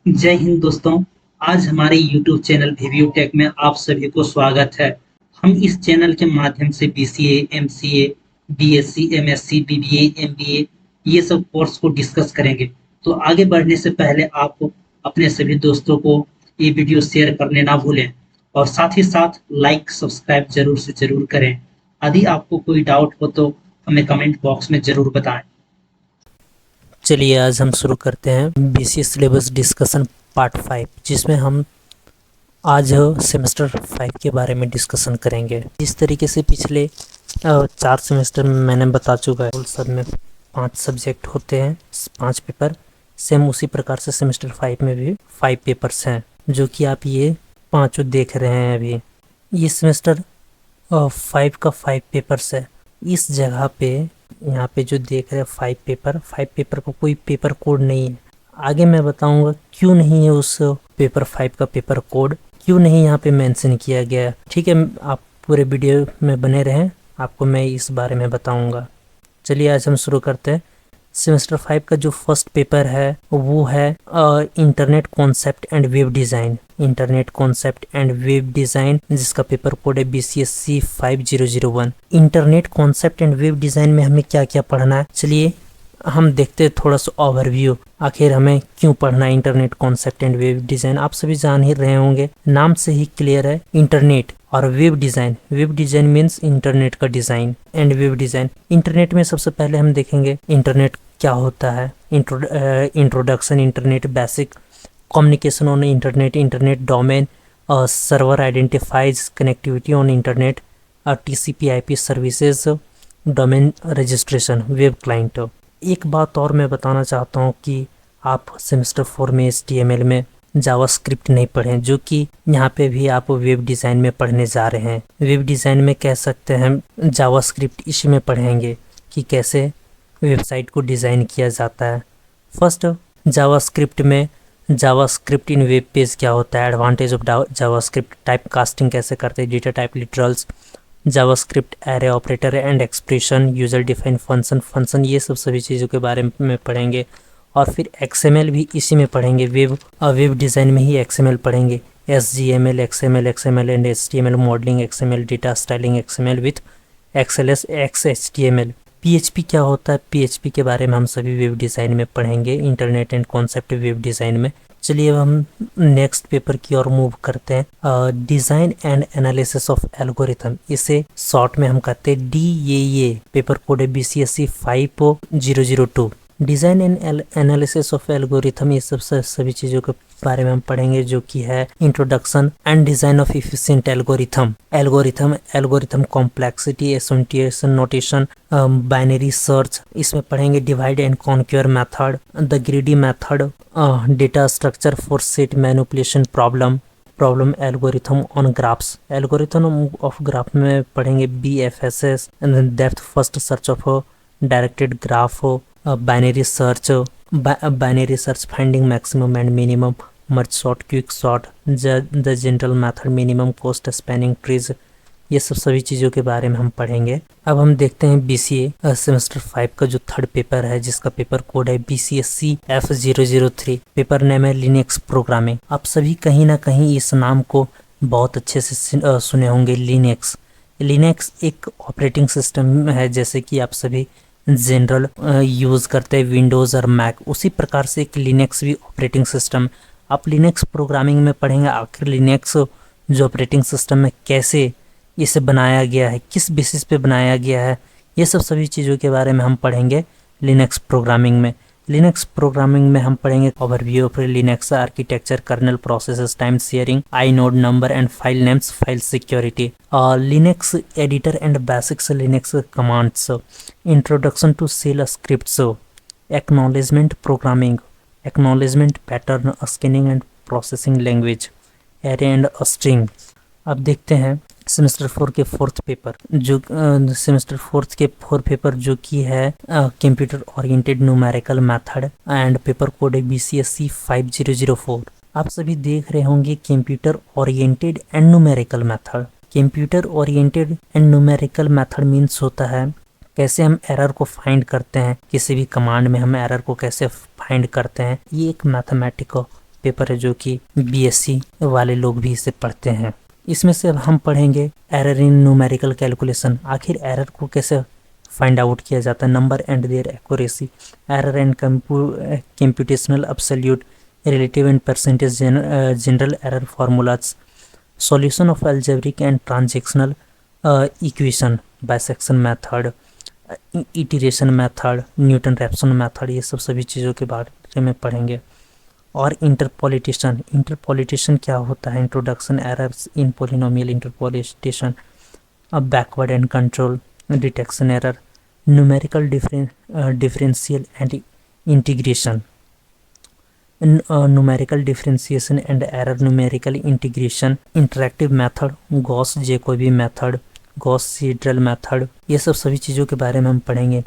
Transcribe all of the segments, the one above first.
जय हिंद दोस्तों। आज हमारे YouTube चैनल वीव्यू टेक में आप सभी को स्वागत है। हम इस चैनल के माध्यम से BCA, MCA, BSc, MSc, BBA, MBA ये सब कोर्स को डिस्कस करेंगे। तो आगे बढ़ने से पहले आप अपने सभी दोस्तों को ये वीडियो शेयर करने ना भूलें और साथ ही साथ लाइक सब्सक्राइब जरूर से जरूर करें। यदि आपको कोई डाउट हो तो हमें कमेंट बॉक्स में जरूर बताएं। चलिए आज हम शुरू करते हैं BCA सिलेबस डिस्कशन पार्ट 5, जिसमें हम आज सेमेस्टर 5 के बारे में डिस्कशन करेंगे। जिस तरीके से पिछले 4 सेमेस्टर में मैंने बता चुका है, सब में 5 सब्जेक्ट होते हैं, 5 पेपर। सेम उसी प्रकार से सेमेस्टर 5 में भी 5 पेपर्स हैं, जो कि आप ये 5 देख रहे हैं अभी। ये सेमेस्टर 5 का 5 पेपर्स है। इस जगह पे यहाँ पे जो देख रहे हैं 5 पेपर का कोई पेपर कोड नहीं है। आगे मैं बताऊंगा क्यों नहीं है उस पेपर 5 का पेपर कोड, क्यों नहीं यहाँ पे मेंशन किया गया। ठीक है, आप पूरे वीडियो में बने रहें, आपको मैं इस बारे में बताऊंगा। चलिए आज हम शुरू करते हैं। सेमेस्टर 5 का जो फर्स्ट पेपर है वो है internet concept and web design. Internet concept and web design, जिसका पेपर कोड है BCSC 5001। Internet concept and web design में हमें क्या क्या पढ़ना है, चलिए हम देखते हैं थोड़ा सा ओवरव्यू। आखिर हमें क्यों पढ़ना है internet concept and web design, आप सभी जान ही रहे होंगे, नाम से ही क्लियर है। इंटरनेट और web design, web design means internet का design and web design. Internet में सबसे पहले हम देखेंगे इंटरनेट क्या होता है, introduction internet, basic communication on internet, internet domain, server identifies connectivity on internet, TCP IP services, domain registration, web client. एक बात और मैं बताना चाहता हूँ कि आप सेमेस्टर 4 में HTML में जावास्क्रिप्ट नहीं पढ़ें, जो कि यहाँ पे भी आप वेब डिज़ाइन में पढ़ने जा रहे हैं। वेब डिज़ाइन में कह सकते हैं जावास्क्रिप्ट इसी में पढ़ेंगे कि कैसे वेबसाइट को डिज़ाइन किया जाता है। फर्स्ट, जावास्क्रिप्ट में जावास्क्रिप्ट इन वेब पेज क्या होता है, advantage of JavaScript, type casting कैसे करते हैं, data type literals, JavaScript array operator and expression, user define function, ये सब सभी चीज़ों के बारे में पढ़ेंगे। और फिर XML भी इसी में पढ़ेंगे, वेब डिज़ाइन में ही XML पढ़ेंगे, SGML, XML and HTML, modelling XML, data styling XML with XLS, XHTML। PHP क्या होता है, PHP के बारे में हम सभी वेब डिज़ाइन में पढ़ेंगे, internet and concept web design में। चलिए अब हम नेक्स्ट पेपर की ओर मूव करते हैं। Design and analysis of algorithm, इसे शॉर्ट में हम कहते हैं DAA। पेपर कोड है BCSC 5002। Design and analysis of algorithm, ये सब सभी चीज़ों के बारे में हम पढ़ेंगे, जो कि है introduction and design of efficient algorithm complexity, association notation, binary search, इसमें पढ़ेंगे divide and conquer method, the greedy method, data structure for set manipulation problem algorithm on graphs. Algorithm of graph में पढ़ेंगे BFSS, depth first search of directed graph, binary search finding maximum and minimum, merge sort, quick sort, the general method, minimum cost spanning trees, ये सब सभी चीज़ों के बारे में हम पढ़ेंगे। अब हम देखते हैं BCA सेमेस्टर 5 का जो थर्ड पेपर है, जिसका पेपर कोड है BCSC F003। पेपर नेम है लिनक्स प्रोग्रामिंग। आप सभी कहीं ना कहीं इस नाम को बहुत अच्छे से सुने होंगे, लिनक्स एक ऑपरेटिंग सिस्टम है, जैसे कि आप सभी जनरल यूज़ करते हैं विंडोज़ और मैक, उसी प्रकार से एक लिनक्स भी ऑपरेटिंग सिस्टम। आप लिनक्स प्रोग्रामिंग में पढ़ेंगे आखिर लिनक्स जो ऑपरेटिंग सिस्टम है कैसे इसे बनाया गया है, किस बेसिस पे बनाया गया है, ये सब सभी चीज़ों के बारे में हम पढ़ेंगे लिनक्स प्रोग्रामिंग में। लिनक्स प्रोग्रामिंग में हम पढ़ेंगे overview of Linux architecture, kernel processes, time sharing, inode number and file names, file security, Linux editor and basics Linux commands, introduction to shell scripts, acknowledgement programming, acknowledgement pattern, scanning and processing language, array and string. अब देखते हैं semester 4 के fourth paper, जो semester 4 के fourth paper जो कि है computer oriented numerical method, and paper code है BCSC 5004। आप सभी देख रहे होंगे computer oriented and numerical method. Computer oriented and numerical method means होता है कैसे हम एरर को फाइंड करते हैं, किसी भी कमांड में हम एरर को कैसे फाइंड करते हैं। ये एक मैथमेटिकल पेपर है जो कि बीएससी वाले लोग भी इसे पढ़ते हैं। इसमें से अब हम पढ़ेंगे एरर इन न्यूमेरिकल कैलकुलेशन। आखिर एरर को कैसे फाइंड आउट किया जाता है, number and there accuracy, error and computational absolute, relative and percentage, general error formulas, solution of algebraic and transactional equation, bisection method, iteration method, Newton Raphson method, ये सब सभी चीज़ों के बारे में पढ़ेंगे। और इंटरपोलिटेशन, इंटरपोलिटेशन क्या होता है, इंट्रोडक्शन, एरर्स इन पोलिनोमियल इंटरपोलिटेशन, अब backward and control, detection error, numerical differential and integration, numerical differentiation and error, numerical integration, interactive method, Gauss Jacobi method, Gauss Seidel method, ये सब सभी चीज़ों के बारे में हम पढ़ेंगे।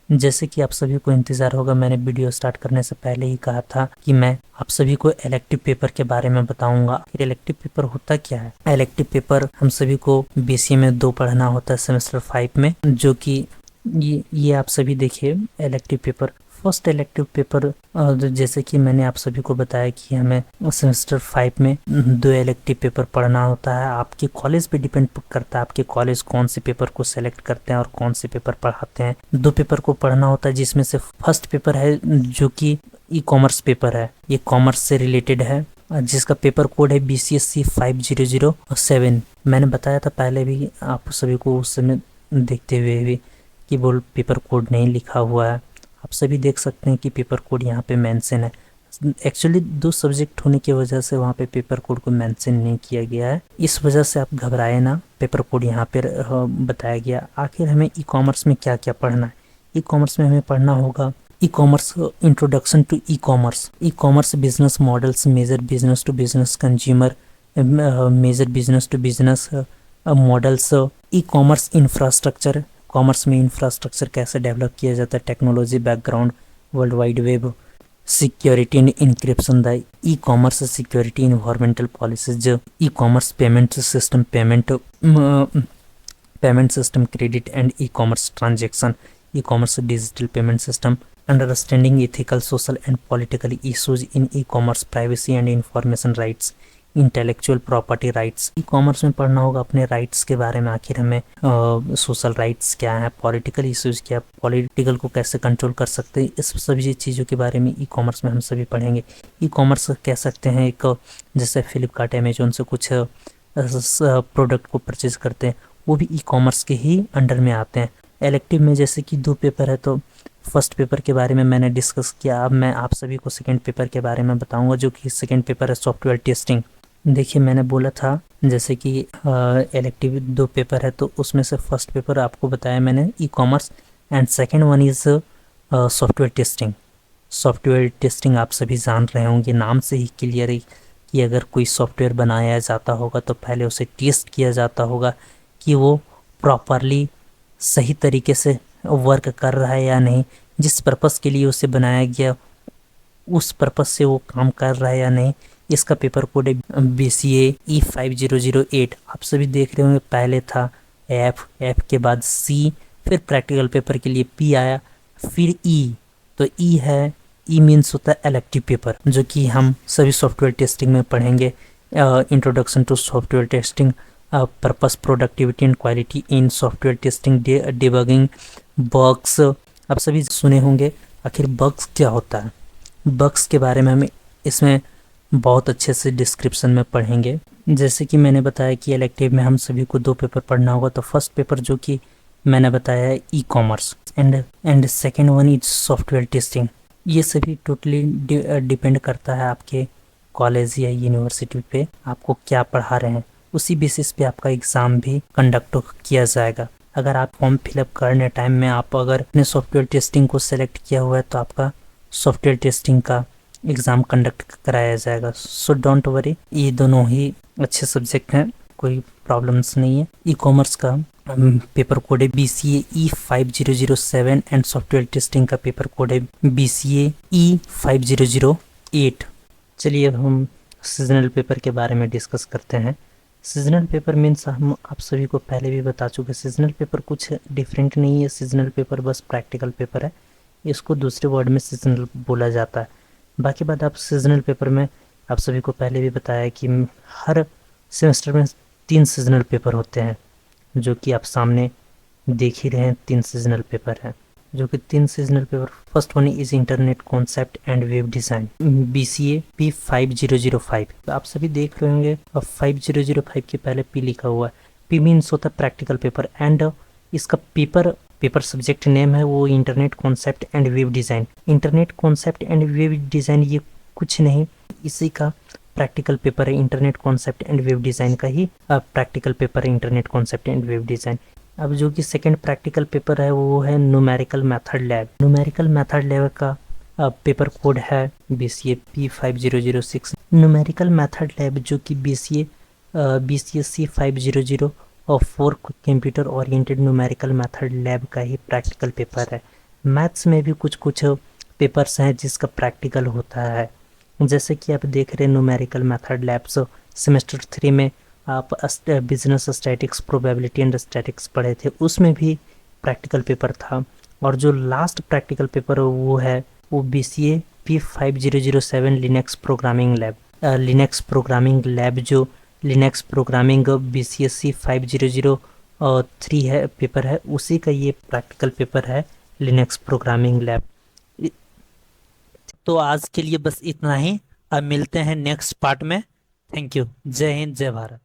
जैसे कि आप सभी को इंतज़ार होगा, मैंने वीडियो स्टार्ट करने से पहले ही कहा था कि मैं आप सभी को इलेक्टिव पेपर के बारे में बताऊंगा। इलेक्टिव पेपर होता क्या है? इलेक्टिव पेपर हम सभी को बीसीए में 2 पढ़ना होता है सेमेस्टर 5 में, जो कि ये आप सभी देखिए elective paper. First elective paper जैसे कि मैंने आप सभी को बताया कि हमें सेमेस्टर 5 में 2 इलेक्टिव पेपर पढ़ना होता है। आपके कॉलेज पे डिपेंड करता है, आपके कॉलेज कौन से पेपर को सेलेक्ट करते हैं और कौन से पेपर पढ़ाते हैं। 2 पेपर को पढ़ना होता है, जिसमें से फर्स्ट पेपर है जो कि ई कॉमर्स पेपर है, ये कॉमर्स से रिलेटेड है, जिसका पेपर कोड है BCSC 5007। मैंने बताया था पहले भी आप सभी को उस समय देखते हुए भी कि वो पेपर कोड नहीं लिखा हुआ है। आप सभी देख सकते हैं कि पेपर कोड यहाँ पे मेंशन है। एक्चुअली 2 सब्जेक्ट होने की वजह से वहाँ पे पेपर कोड को मेंशन नहीं किया गया है, इस वजह से आप घबराए ना, पेपर कोड यहाँ पे बताया गया। आखिर हमें ई कॉमर्स में क्या क्या पढ़ना है? ई कॉमर्स में हमें पढ़ना होगा e commerce introduction to e commerce business models, major business to business consumer, major business to business models, e commerce infrastructure, commerce में इंफ्रास्ट्रक्चर कैसे डेवलप किया जाता है, technology background, world wide web, security and encryption, the e commerce security, environmental policies, e commerce payment system, credit and e commerce transaction, e commerce digital payment system, understanding ethical, social and political issues in e commerce, privacy and information rights, intellectual property rights. E commerce में पढ़ना होगा अपने rights के बारे में, आखिर हमें social rights क्या है, पॉलिटिकल इश्यूज क्या, पॉलिटिकल को कैसे कंट्रोल कर सकते हैं, इस सभी चीज़ों के बारे में ई कॉमर्स में हम सभी पढ़ेंगे। ई कॉमर्स कह सकते हैं एक, जैसे फ्लिपकार्ट, अमेजोन से कुछ प्रोडक्ट को परचेज करते हैं, वो भी ई कॉमर्स के ही अंडर में आते हैं। इलेक्टिव में जैसे कि 2 पेपर है, तो फर्स्ट पेपर के बारे में मैंने डिस्कस किया। अब मैं आप सभी को सेकेंड पेपर के बारे में बताऊंगा, जो कि सेकेंड पेपर है सॉफ्टवेयर टेस्टिंग। देखिए मैंने बोला था जैसे कि इलेक्टिव 2 पेपर है, तो उसमें से फर्स्ट पेपर आपको बताया मैंने e commerce, and second one is software testing. Software testing आप सभी जान रहे होंगे, नाम से ही क्लियर है कि अगर कोई सॉफ्टवेयर बनाया जाता होगा तो पहले उसे टेस्ट किया जाता होगा कि वो प्रॉपरली सही तरीके से वर्क कर रहा है या नहीं, जिस पर्पस के लिए उसे बनाया गया उस पर्पस से वो काम कर रहा है या नहीं। इसका पेपर कोड है BCA E5008। आप सभी देख रहे होंगे, पहले था F के बाद C, फिर प्रैक्टिकल पेपर के लिए P आया, फिर E। तो E है, E मीन्स होता है इलेक्टिव पेपर, जो कि हम सभी सॉफ्टवेयर टेस्टिंग में पढ़ेंगे। Introduction to software testing, purpose, productivity and quality in software testing, debugging, bugs. आप सभी सुने होंगे आखिर बग्स क्या होता है। बग्स के बारे में हम इसमें बहुत अच्छे से डिस्क्रिप्शन में पढ़ेंगे। जैसे कि मैंने बताया कि इलेक्टिव में हम सभी को 2 पेपर पढ़ना होगा, तो फर्स्ट पेपर जो कि मैंने बताया है e commerce, and second one is software testing. ये सभी टोटली डिपेंड करता है आपके कॉलेज या यूनिवर्सिटी पे आपको क्या पढ़ा रहे हैं, उसी बेसिस पे आपका एग्ज़ाम भी कंडक्ट किया जाएगा। अगर आप फॉर्म फिलअप करने टाइम में आप अगर अपने सॉफ्टवेयर टेस्टिंग को सेलेक्ट किया हुआ है, तो आपका सॉफ्टवेयर टेस्टिंग का एग्ज़ाम कंडक्ट कराया जाएगा। सो डोंट वरी, ये दोनों ही अच्छे सब्जेक्ट हैं, कोई प्रॉब्लम्स नहीं है। ई कॉमर्स का पेपर कोड है BCA E5007 and software testing का पेपर कोड है BCA E5008। चलिए अब हम सीजनल पेपर के बारे में डिस्कस करते हैं। सीजनल पेपर मीन्स हम आप सभी को पहले भी बता चुके, सीजनल पेपर कुछ डिफरेंट नहीं है। सीजनल पेपर बस प्रैक्टिकल पेपर है, इसको दूसरे वर्ड में सीजनल बोला जाता है। बाकी बात आप सीजनल पेपर में आप सभी को पहले भी बताया कि हर सेमेस्टर में 3 सीजनल पेपर होते हैं, जो कि आप सामने देख ही रहे हैं। 3 सीजनल पेपर हैं, जो कि 3 seasonal paper. First one is internet concept and web design, BCA P5005। तो आप सभी देख रहे होंगे, अब 5005 के पहले P लिखा हुआ है। P मीन्स होता है प्रैक्टिकल पेपर, एंड इसका पेपर सब्जेक्ट नेम है वो internet concept and web design. Internet concept and web design ये कुछ नहीं, इसी का प्रैक्टिकल पेपर है। Internet concept and web design का ही प्रैक्टिकल पेपर है, internet concept and web design. अब जो कि सेकंड प्रैक्टिकल पेपर है वो है numerical method lab. Numerical method lab का पेपर कोड है BCA P5006। Numerical method lab जो कि BCA C500 और 4 computer oriented numerical method lab का ही प्रैक्टिकल पेपर है। मैथ्स में भी कुछ पेपर्स हैं जिसका प्रैक्टिकल होता है, जैसे कि आप देख रहे हैं न्यूमेरिकल मेथड लैब्स सेमेस्टर 3 में आप business statics, probability and statics पढ़े थे, उसमें भी प्रैक्टिकल पेपर था। और जो लास्ट प्रैक्टिकल पेपर वो BCA P5007 Linux programming lab. Linux programming lab जो लिनक्स प्रोग्रामिंग BCA C5003 है पेपर है, उसी का ये प्रैक्टिकल पेपर है, लिनक्स प्रोग्रामिंग लैब। तो आज के लिए बस इतना ही, अब मिलते हैं नेक्स्ट पार्ट में। Thank you. जय हिंद, जय भारत।